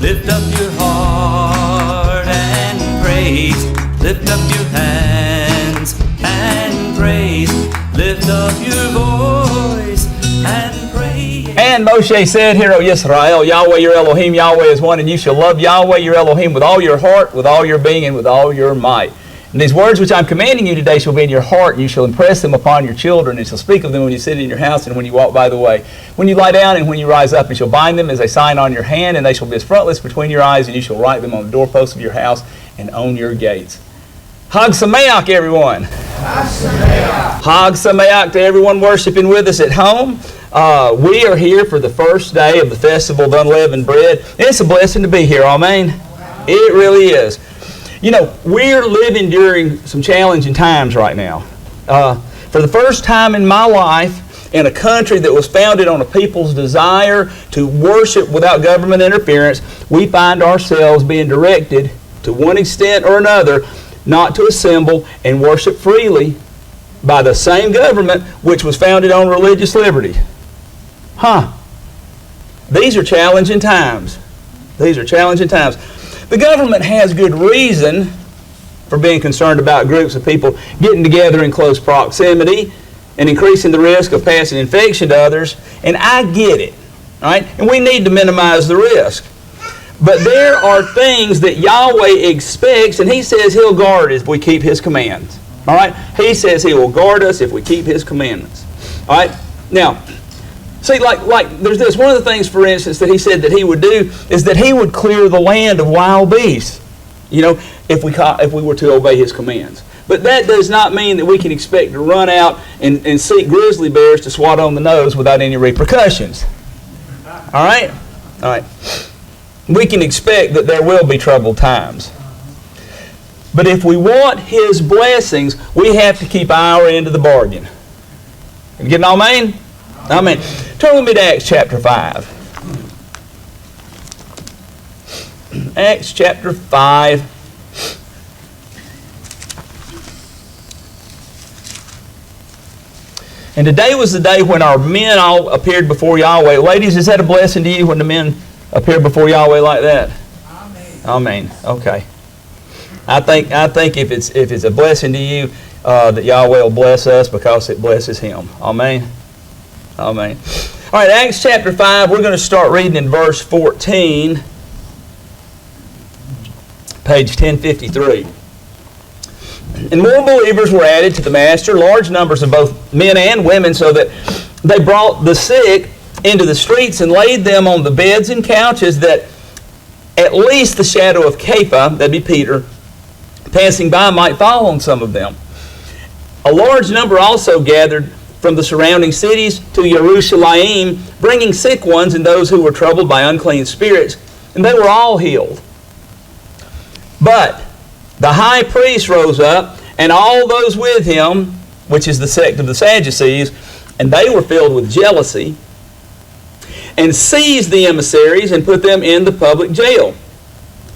Lift up your heart and praise. Lift up your hands and praise. Lift up your voice and praise. And Moshe said, Hear, O Yisrael, Yahweh your Elohim, Yahweh is one, and you shall love Yahweh your Elohim with all your heart, with all your being, and with all your might. And these words which I'm commanding you today shall be in your heart, and you shall impress them upon your children, and shall speak of them when you sit in your house and when you walk by the way, when you lie down and when you rise up, and shall bind them as a sign on your hand, and they shall be as frontlets between your eyes, and you shall write them on the doorposts of your house and on your gates. Hag Sameach, everyone. Hag Sameach. Hag Sameach to everyone worshiping with us at home. We are here for the first day of the Festival of Unleavened Bread. It's a blessing to be here, amen? It really is. You know, we're living during some challenging times right now. For the first time in my life, in a country that was founded on a people's desire to worship without government interference, we find ourselves being directed, to one extent or another, not to assemble and worship freely by the same government which was founded on religious liberty. These are challenging times. These are challenging times. The government has good reason for being concerned about groups of people getting together in close proximity and increasing the risk of passing infection to others, and I get it, all right? And we need to minimize the risk. But there are things that Yahweh expects, and He says He'll guard us if we keep His commands. All right? He says He will guard us if we keep His commandments. All right? Now, see, like there's this. One of the things, for instance, that He said that He would do is that He would clear the land of wild beasts, you know, if we were to obey His commands. But that does not mean that we can expect to run out and seek grizzly bears to swat on the nose without any repercussions. All right? All right. We can expect that there will be troubled times. But if we want His blessings, we have to keep our end of the bargain. You getting all, man? Amen. Turn with me to Acts chapter 5. Acts chapter 5. And today was the day when our men all appeared before Yahweh. Ladies, is that a blessing to you when the men appear before Yahweh like that? Amen. Amen. Okay. I think if it's a blessing to you, that Yahweh will bless us because it blesses Him. Amen. Amen. All right, Acts chapter 5, we're going to start reading in verse 14, page 1053. And more believers were added to the master, large numbers of both men and women, so that they brought the sick into the streets and laid them on the beds and couches, that at least the shadow of Kepha, that'd be Peter, passing by might fall on some of them. A large number also gathered from the surrounding cities to Jerusalem, bringing sick ones and those who were troubled by unclean spirits, and they were all healed. But the high priest rose up, and all those with him, which is the sect of the Sadducees, and they were filled with jealousy, and seized the emissaries and put them in the public jail.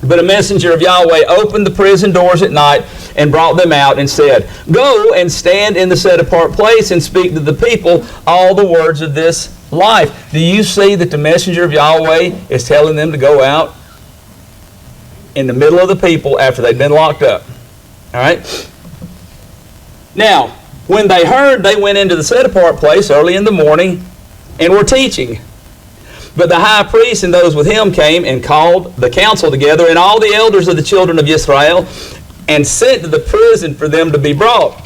But a messenger of Yahweh opened the prison doors at night and brought them out and said, Go and stand in the set-apart place and speak to the people all the words of this life. Do you see that the messenger of Yahweh is telling them to go out in the middle of the people after they've been locked up? All right? Now, when they heard, they went into the set-apart place early in the morning and were teaching. But the high priest and those with him came and called the council together and all the elders of the children of Israel, and sent to the prison for them to be brought.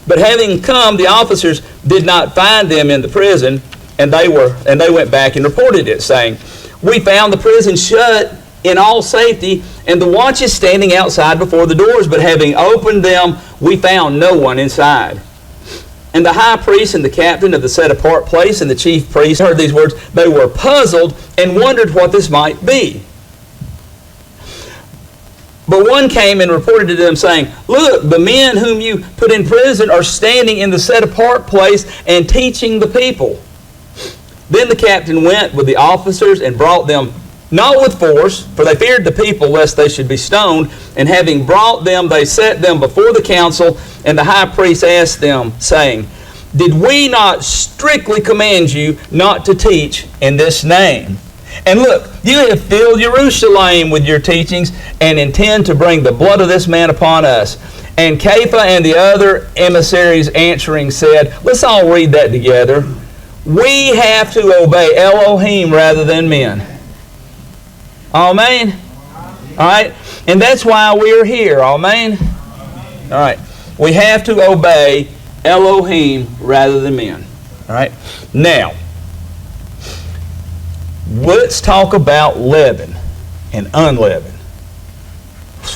But having come, the officers did not find them in the prison, and they went back and reported it, saying, We found the prison shut in all safety, and the watches standing outside before the doors, but having opened them, we found no one inside. And the high priest and the captain of the set-apart place and the chief priest heard these words. They were puzzled and wondered what this might be. But one came and reported to them, saying, Look, the men whom you put in prison are standing in the set-apart place and teaching the people. Then the captain went with the officers and brought them, not with force, for they feared the people lest they should be stoned. And having brought them, they set them before the council. And the high priest asked them, saying, Did we not strictly command you not to teach in this name? And look, you have filled Jerusalem with your teachings and intend to bring the blood of this man upon us. And Kepha and the other emissaries answering said, let's all read that together. We have to obey Elohim rather than men. Amen? All right? And that's why we are here. Amen? All right. We have to obey Elohim rather than men. All right? Now, let's talk about leaven and unleavened.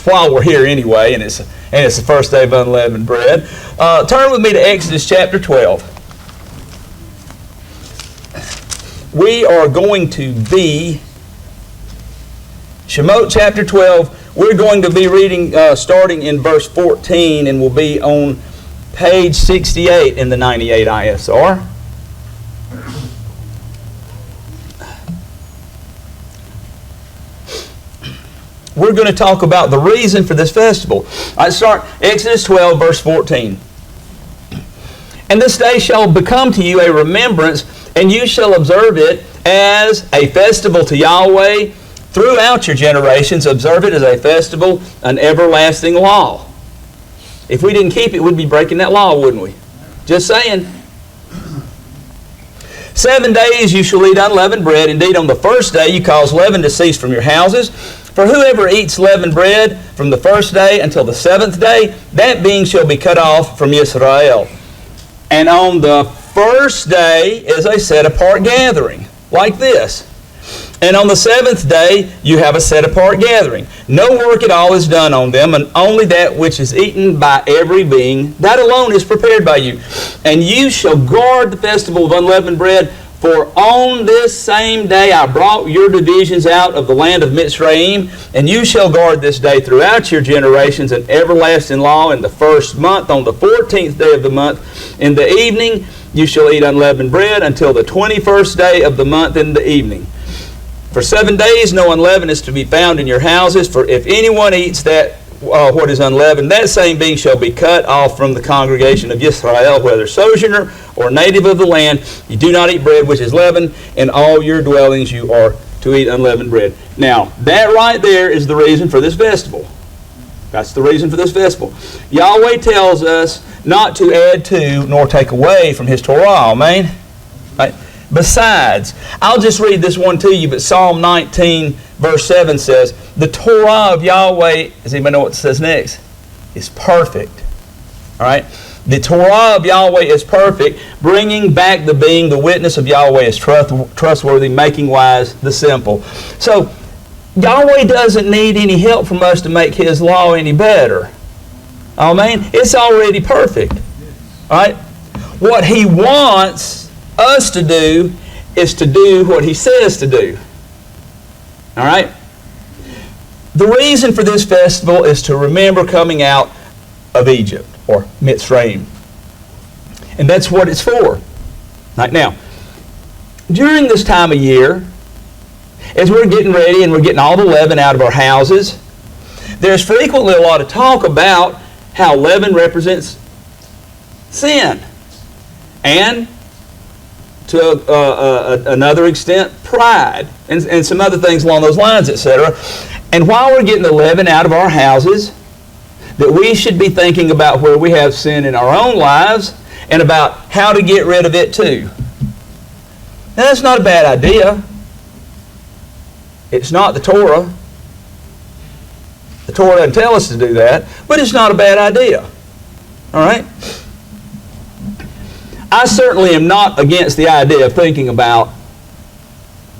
While we're here anyway, and it's the first day of unleavened bread, turn with me to Exodus chapter 12. We are going to be Shemot chapter 12. We're going to be reading starting in verse 14, and we'll be on page 68 in the 98 ISR. We're going to talk about the reason for this festival. I start Exodus 12, verse 14. And this day shall become to you a remembrance, and you shall observe it as a festival to Yahweh throughout your generations. Observe it as a festival, an everlasting law. If we didn't keep it, we'd be breaking that law, wouldn't we? Just saying. 7 days you shall eat unleavened bread. Indeed, on the first day you cause leaven to cease from your houses. For whoever eats leavened bread from the first day until the seventh day, that being shall be cut off from Israel. And on the first day is a set-apart gathering, like this. And on the seventh day you have a set-apart gathering. No work at all is done on them, and only that which is eaten by every being, that alone is prepared by you. And you shall guard the festival of unleavened bread, for on this same day I brought your divisions out of the land of Mitzrayim, and you shall guard this day throughout your generations, an everlasting law. In the first month, on the 14th day of the month, in the evening, you shall eat unleavened bread until the 21st day of the month in the evening. For 7 days no unleavened is to be found in your houses, for if anyone eats that what is unleavened, that same being shall be cut off from the congregation of Israel, whether sojourner or native of the land. You do not eat bread which is leavened. In all your dwellings you are to eat unleavened bread. Now, that right there is the reason for this festival. That's the reason for this festival. Yahweh tells us not to add to nor take away from His Torah. Amen? Right? Besides, I'll just read this one to you, but Psalm 19, verse 7 says, the Torah of Yahweh, does anybody know what it says next? Is perfect. All right? The Torah of Yahweh is perfect, bringing back the being. The witness of Yahweh is trustworthy, making wise the simple. So, Yahweh doesn't need any help from us to make His law any better. Amen? It's already perfect. All right? What He wants us to do is to do what He says to do. All right? The reason for this festival is to remember coming out of Egypt, or Mitzrayim. And that's what it's for. Right now, during this time of year, as we're getting ready and we're getting all the leaven out of our houses, there's frequently a lot of talk about how leaven represents sin. And to another extent, pride, and some other things along those lines, etc. And while we're getting the leaven out of our houses, that we should be thinking about where we have sin in our own lives and about how to get rid of it too. Now, that's not a bad idea. It's not the Torah. The Torah doesn't tell us to do that, but it's not a bad idea. All right? I certainly am not against the idea of thinking about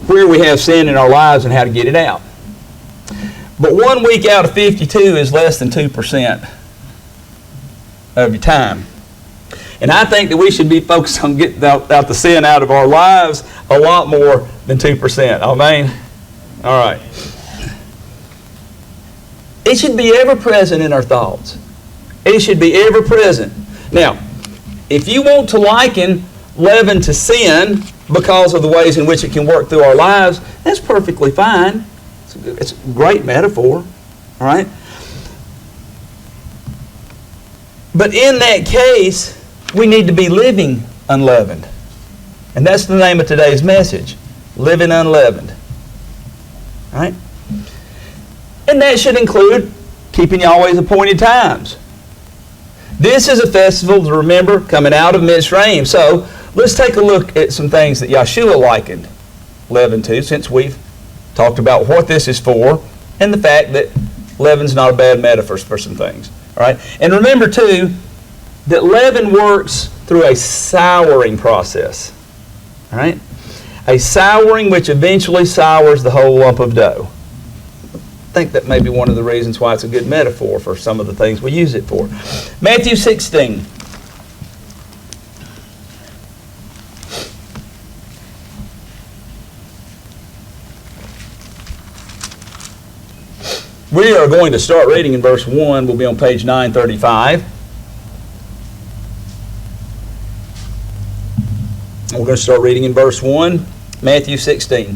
where we have sin in our lives and how to get it out. But 1 week out of 52 is less than 2% of your time. And I think that we should be focused on getting out the sin out of our lives a lot more than 2%. Amen? All right. It should be ever present in our thoughts. It should be ever present. Now, if you want to liken leaven to sin because of the ways in which it can work through our lives, that's perfectly fine. It's a great metaphor. All right? But in that case, we need to be living unleavened. And that's the name of today's message. Living unleavened. Right? And that should include keeping Yahweh's appointed times. This is a festival to remember coming out of Mitzrayim. So let's take a look at some things that Yahushua likened leaven to, since we've talked about what this is for and the fact that leaven's not a bad metaphor for some things. All right? And remember, too, that leaven works through a souring process. All right? A souring which eventually sours the whole lump of dough. I think that may be one of the reasons why it's a good metaphor for some of the things we use it for. Matthew 16. We are going to start reading in verse 1. We'll be on page 935. We're going to start reading in verse 1, Matthew 16.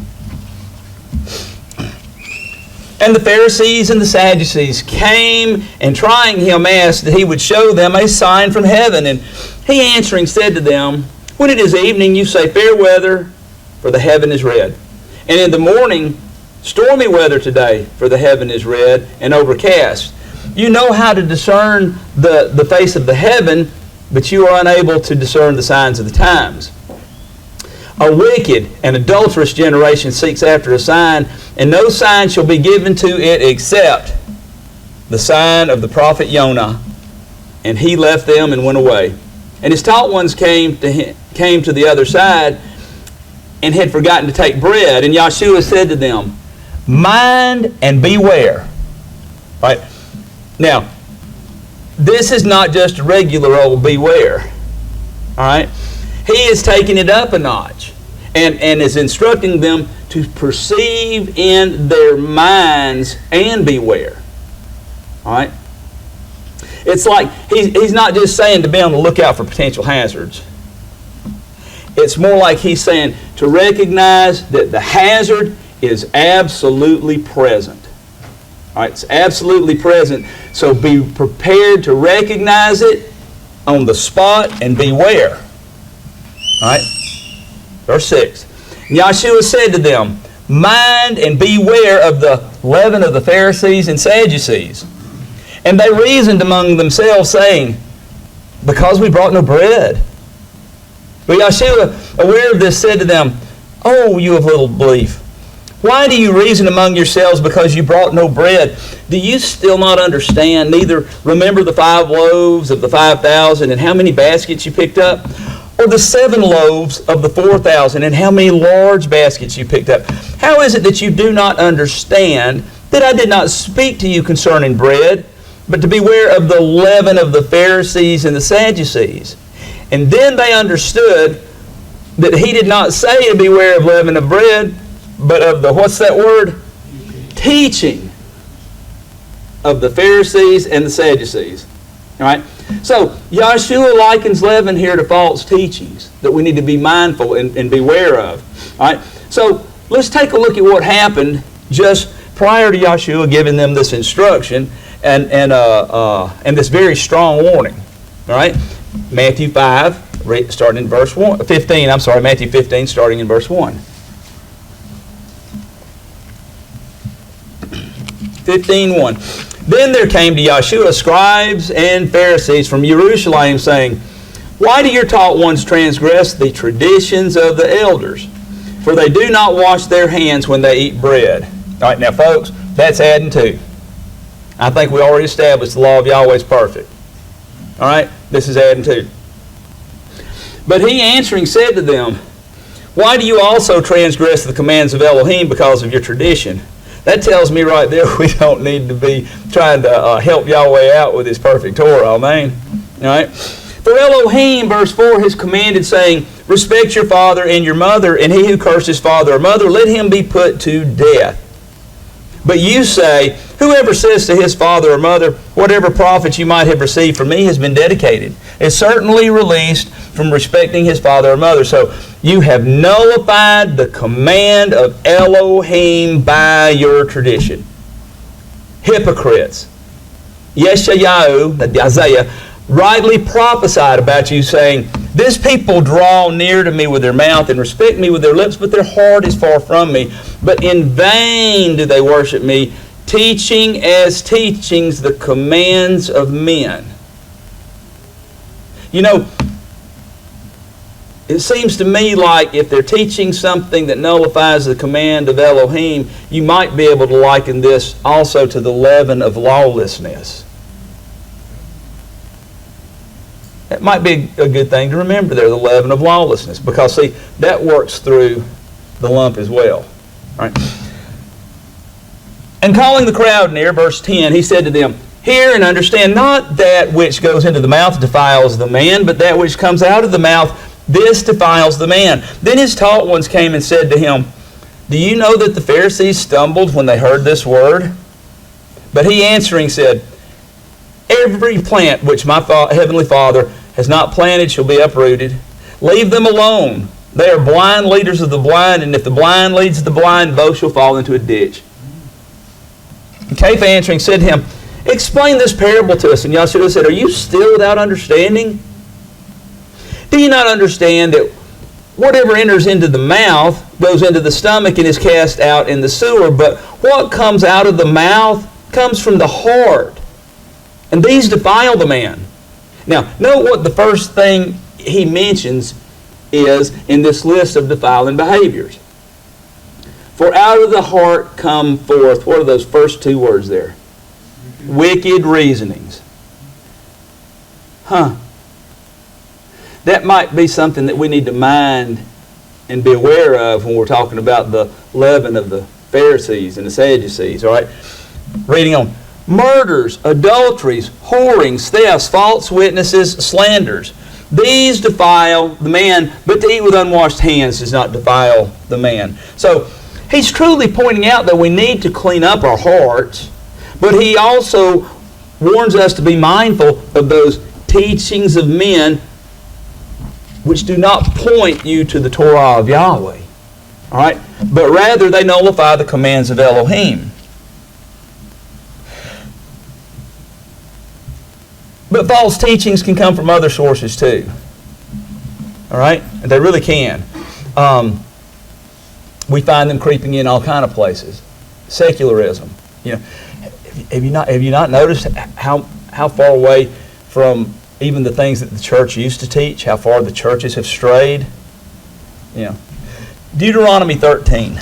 And the Pharisees and the Sadducees came, and trying him asked that he would show them a sign from heaven. And he answering said to them, when it is evening, you say, fair weather, for the heaven is red. And in the morning, stormy weather today, for the heaven is red and overcast. You know how to discern the face of the heaven, but you are unable to discern the signs of the times. A wicked and adulterous generation seeks after a sign, and no sign shall be given to it except the sign of the prophet Jonah. And he left them and went away. And his taught ones came to the other side and had forgotten to take bread. And Yahushua said to them, mind and beware. Right? Now, this is not just a regular old beware. All right? He is taking it up a notch and is instructing them to perceive in their minds and beware. All right? It's like he's not just saying to be on the lookout for potential hazards. It's more like he's saying to recognize that the hazard is absolutely present. All right? It's absolutely present. So be prepared to recognize it on the spot and beware. All right? Verse 6. Yahushua said to them, mind and beware of the leaven of the Pharisees and Sadducees. And they reasoned among themselves, saying, because we brought no bread. But Yahushua, aware of this, said to them, oh, you of little belief, why do you reason among yourselves because you brought no bread? Do you still not understand, neither remember the 5 loaves of the 5,000 and how many baskets you picked up? Or the 7 loaves of the 4,000 and how many large baskets you picked up? How is it that you do not understand that I did not speak to you concerning bread, but to beware of the leaven of the Pharisees and the Sadducees? And then they understood that he did not say to beware of leaven of bread, but of the, what's that word? Teaching of the Pharisees and the Sadducees. All right? So, Yahushua likens leaven here to false teachings that we need to be mindful and beware of. All right? So, let's take a look at what happened just prior to Yahushua giving them this instruction and this very strong warning. All right? Matthew 5, starting in verse 15. Matthew 15, starting in verse 1. 15:1. Then there came to Yahushua scribes and Pharisees from Jerusalem, saying, why do your taught ones transgress the traditions of the elders? For they do not wash their hands when they eat bread. All right, now folks, that's adding to. I think we already established the law of Yahweh is perfect. All right, this is adding to. But he answering said to them, why do you also transgress the commands of Elohim because of your tradition? That tells me right there we don't need to be trying to help Yahweh out with his perfect Torah. Amen. All right. For Elohim, verse 4, has commanded, saying, respect your father and your mother, and he who curses father or mother, let him be put to death. But you say, whoever says to his father or mother, whatever profit you might have received from me has been dedicated, is certainly released from respecting his father or mother. So you have nullified the command of Elohim by your tradition. Hypocrites. Yeshayahu, Isaiah, rightly prophesied about you, saying, This people draw near to me with their mouth and respect me with their lips, but their heart is far from me. But in vain do they worship me, teaching as teachings the commands of men. You know, it seems to me like if they're teaching something that nullifies the command of Elohim, you might be able to liken this also to the leaven of lawlessness. That might be a good thing to remember there, the leaven of lawlessness, because see, that works through the lump as well. Right? And calling the crowd near, verse 10, he said to them, hear and understand, not that which goes into the mouth defiles the man, but that which comes out of the mouth, this defiles the man. Then his taught ones came and said to him, do you know that the Pharisees stumbled when they heard this word? But he answering said, every plant which my heavenly Father has not planted shall be uprooted. Leave them alone. They are blind leaders of the blind, and if the blind leads the blind, both shall fall into a ditch. And Caiaphas answering said to him, explain this parable to us. And Yahushua said, are you still without understanding? Do you not understand that whatever enters into the mouth goes into the stomach and is cast out in the sewer, but what comes out of the mouth comes from the heart, and these defile the man. Now, note what the first thing he mentions is in this list of defiling behaviors. For out of the heart come forth, what are those first two words there? Wicked reasonings. That might be something that we need to mind and be aware of when we're talking about the leaven of the Pharisees and the Sadducees. All right? Reading on. Murders, adulteries, whorings, thefts, false witnesses, slanders. These defile the man, but to eat with unwashed hands does not defile the man. So he's truly pointing out that we need to clean up our hearts, but he also warns us to be mindful of those teachings of men which do not point you to the Torah of Yahweh. All right? But rather they nullify the commands of Elohim. But false teachings can come from other sources too. All right? And they really can. We find them creeping in all kind of places. Secularism. You know, have you not noticed how far away from even the things that the church used to teach, how far the churches have strayed? You know. Deuteronomy 13.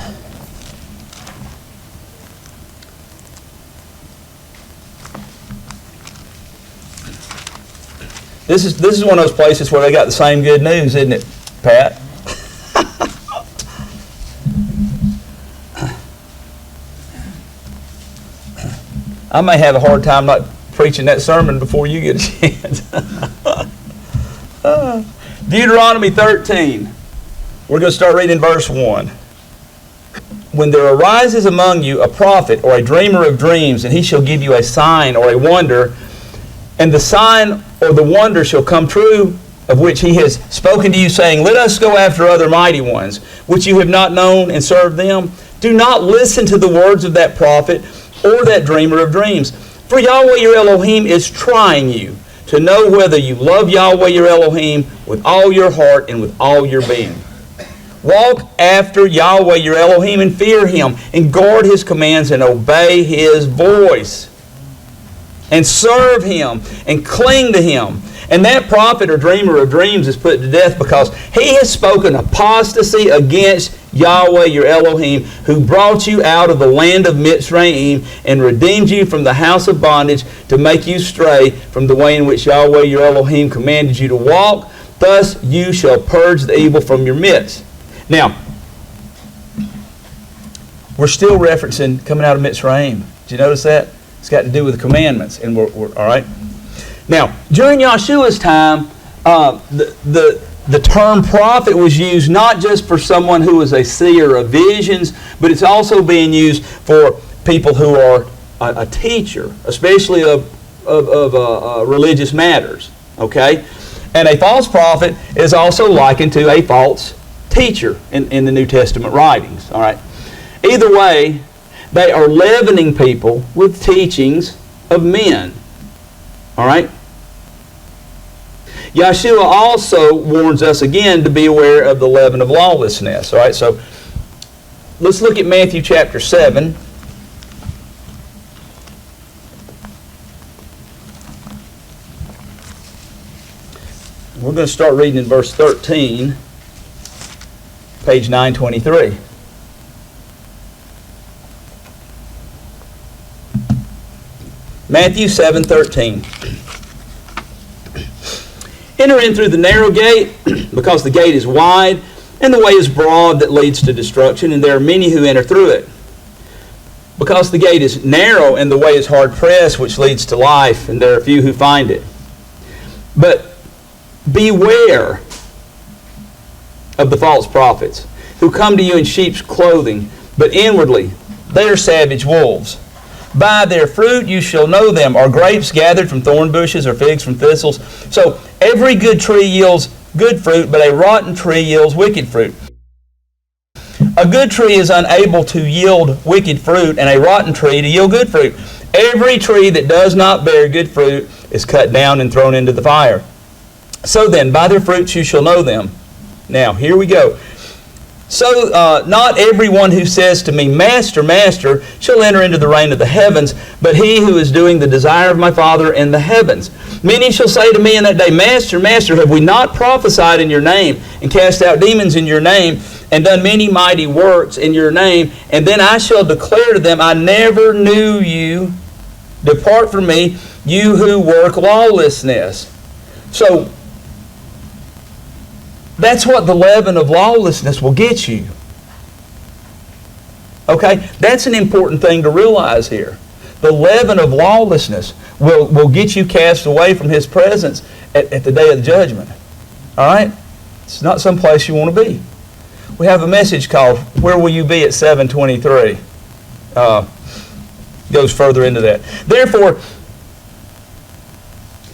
This is one of those places where they got the same good news, isn't it, Pat? I may have a hard time not preaching that sermon before you get a chance. Deuteronomy 13. We're going to start reading verse 1. When there arises among you a prophet or a dreamer of dreams, and he shall give you a sign or a wonder, and the sign or the wonder shall come true, of which he has spoken to you, saying, let us go after other mighty ones, which you have not known, and serve them. Do not listen to the words of that prophet or that dreamer of dreams. For Yahweh your Elohim is trying you to know whether you love Yahweh your Elohim with all your heart and with all your being. Walk after Yahweh your Elohim and fear him, and guard his commands and obey his voice. And serve him and cling to him. And that prophet or dreamer of dreams is put to death because he has spoken apostasy against Yahweh your Elohim, who brought you out of the land of Mitzrayim and redeemed you from the house of bondage to make you stray from the way in which Yahweh your Elohim commanded you to walk. Thus you shall purge the evil from your midst. Now, we're still referencing coming out of Mitzrayim. Did you notice that? It's got to do with the commandments. And we're all right? Now, during Yahshua's time, the term prophet was used not just for someone who was a seer of visions, but it's also being used for people who are a teacher, especially of religious matters. Okay? And a false prophet is also likened to a false teacher in the New Testament writings. All right? Either way, they are leavening people with teachings of men. All right? Yahushua also warns us again to be aware of the leaven of lawlessness. All right, so let's look at Matthew chapter 7. We're going to start reading in verse 13, page 923. Matthew 7:13. Enter in through the narrow gate, because the gate is wide, and the way is broad that leads to destruction, and there are many who enter through it. Because the gate is narrow, and the way is hard pressed, which leads to life, and there are few who find it. But beware of the false prophets, who come to you in sheep's clothing, but inwardly they are savage wolves. By their fruit you shall know them. Are grapes gathered from thorn bushes, or figs from thistles? So every good tree yields good fruit, but a rotten tree yields wicked fruit. A good tree is unable to yield wicked fruit, and a rotten tree to yield good fruit. Every tree that does not bear good fruit is cut down and thrown into the fire. So then, by their fruits you shall know them. Now, here we go. So not everyone who says to me, Master, Master, shall enter into the reign of the heavens, but he who is doing the desire of my Father in the heavens. Many shall say to me in that day, Master, Master, have we not prophesied in your name, and cast out demons in your name, and done many mighty works in your name? And then I shall declare to them, I never knew you. Depart from me, you who work lawlessness. So, that's what the leaven of lawlessness will get you. Okay? That's an important thing to realize here. The leaven of lawlessness will get you cast away from His presence at the day of the judgment. Alright? It's not some place you want to be. We have a message called, Where Will You Be at 7:23? Goes further into that. Therefore,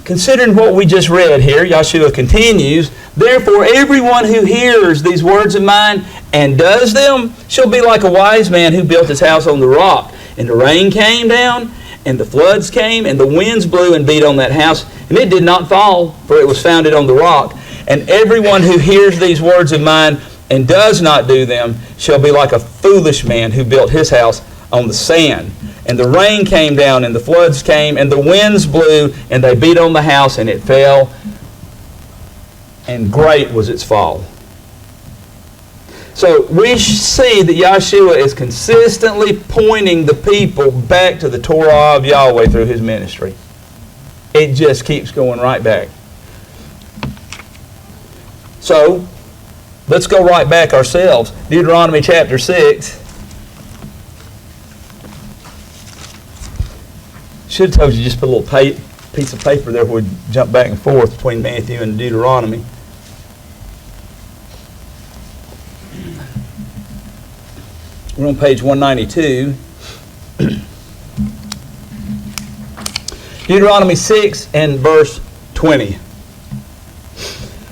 considering what we just read here, Yahushua continues, therefore everyone who hears these words of mine and does them shall be like a wise man who built his house on the rock. And the rain came down, and the floods came, and the winds blew and beat on that house, and it did not fall, for it was founded on the rock. And everyone who hears these words of mine and does not do them shall be like a foolish man who built his house on the sand. And the rain came down, and the floods came, and the winds blew, and they beat on the house, and it fell, and great was its fall. So we see that Yahushua is consistently pointing the people back to the Torah of Yahweh through His ministry. It just keeps going right back. So, let's go right back ourselves. Deuteronomy chapter 6. Should have told you just put a little piece of paper there where we jump back and forth between Matthew and Deuteronomy. We're on page 192. Deuteronomy 6 and verse 20.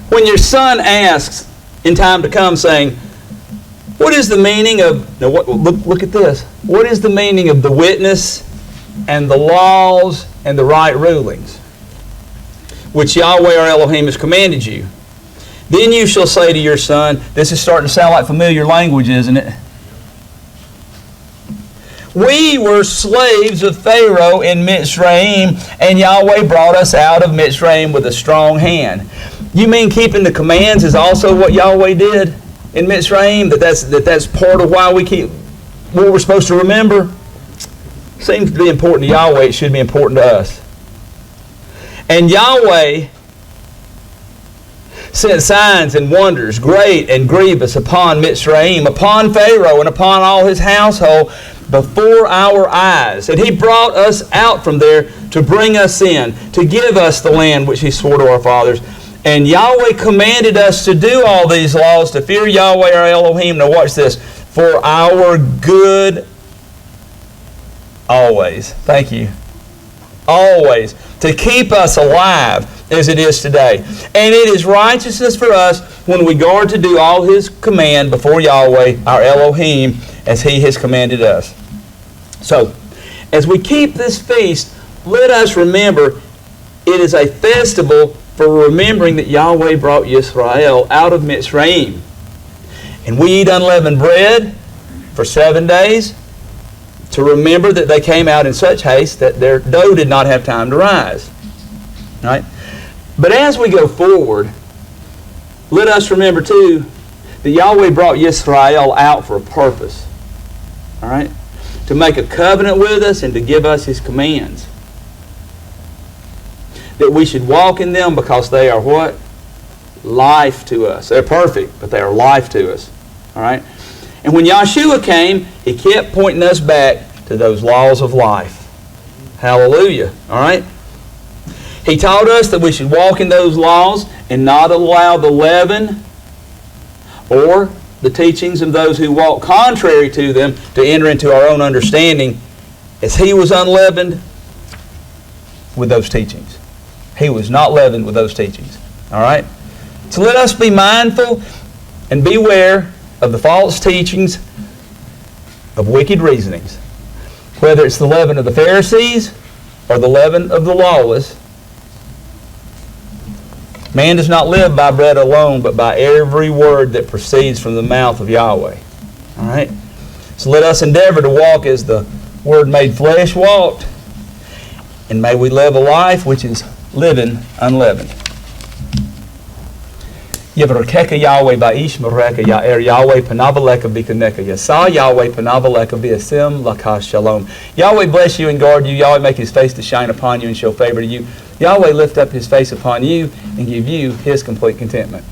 When your son asks in time to come, saying, what is the meaning of... Now look at this. What is the meaning of the witness and the laws and the right rulings, which Yahweh our Elohim has commanded you? Then you shall say to your son, this is starting to sound like familiar language, isn't it? We were slaves of Pharaoh in Mitzrayim, and Yahweh brought us out of Mitzrayim with a strong hand. You mean keeping the commands is also what Yahweh did in Mitzrayim? That's part of why we keep what we're supposed to remember? Seems to be important to Yahweh. It should be important to us. And Yahweh sent signs and wonders, great and grievous, upon Mitzrayim, upon Pharaoh, and upon all his household, before our eyes. And He brought us out from there to bring us in, to give us the land which He swore to our fathers. And Yahweh commanded us to do all these laws, to fear Yahweh our Elohim. Now watch this. For our good always. Thank you. Always. To keep us alive as it is today. And it is righteousness for us when we guard to do all His command before Yahweh our Elohim as He has commanded us. So, as we keep this feast, let us remember it is a festival for remembering that Yahweh brought Yisrael out of Mitzrayim. And we eat unleavened bread for 7 days to remember that they came out in such haste that their dough did not have time to rise. Right? But as we go forward, let us remember too that Yahweh brought Yisrael out for a purpose. All right? To make a covenant with us and to give us His commands. That we should walk in them because they are what? Life to us. They're perfect, but they are life to us. All right? And when Yahushua came, He kept pointing us back to those laws of life. Hallelujah. All right? He taught us that we should walk in those laws and not allow the leaven or the teachings of those who walk contrary to them to enter into our own understanding, as He was unleavened with those teachings. He was not leavened with those teachings. All right? So let us be mindful and beware of the false teachings of wicked reasonings. Whether it's the leaven of the Pharisees or the leaven of the lawless. Man does not live by bread alone, but by every word that proceeds from the mouth of Yahweh. All right? So let us endeavor to walk as the Word made flesh walked. And may we live a life which is living unleavened. Yevrakeka Yahweh ba'ish mareka ya'er Yahweh panavaleka bikaneka yasa Yahweh panavaleka v'asim lakas shalom. Yahweh bless you and guard you. Yahweh make His face to shine upon you and show favor to you. Yahweh lift up His face upon you and give you His complete contentment.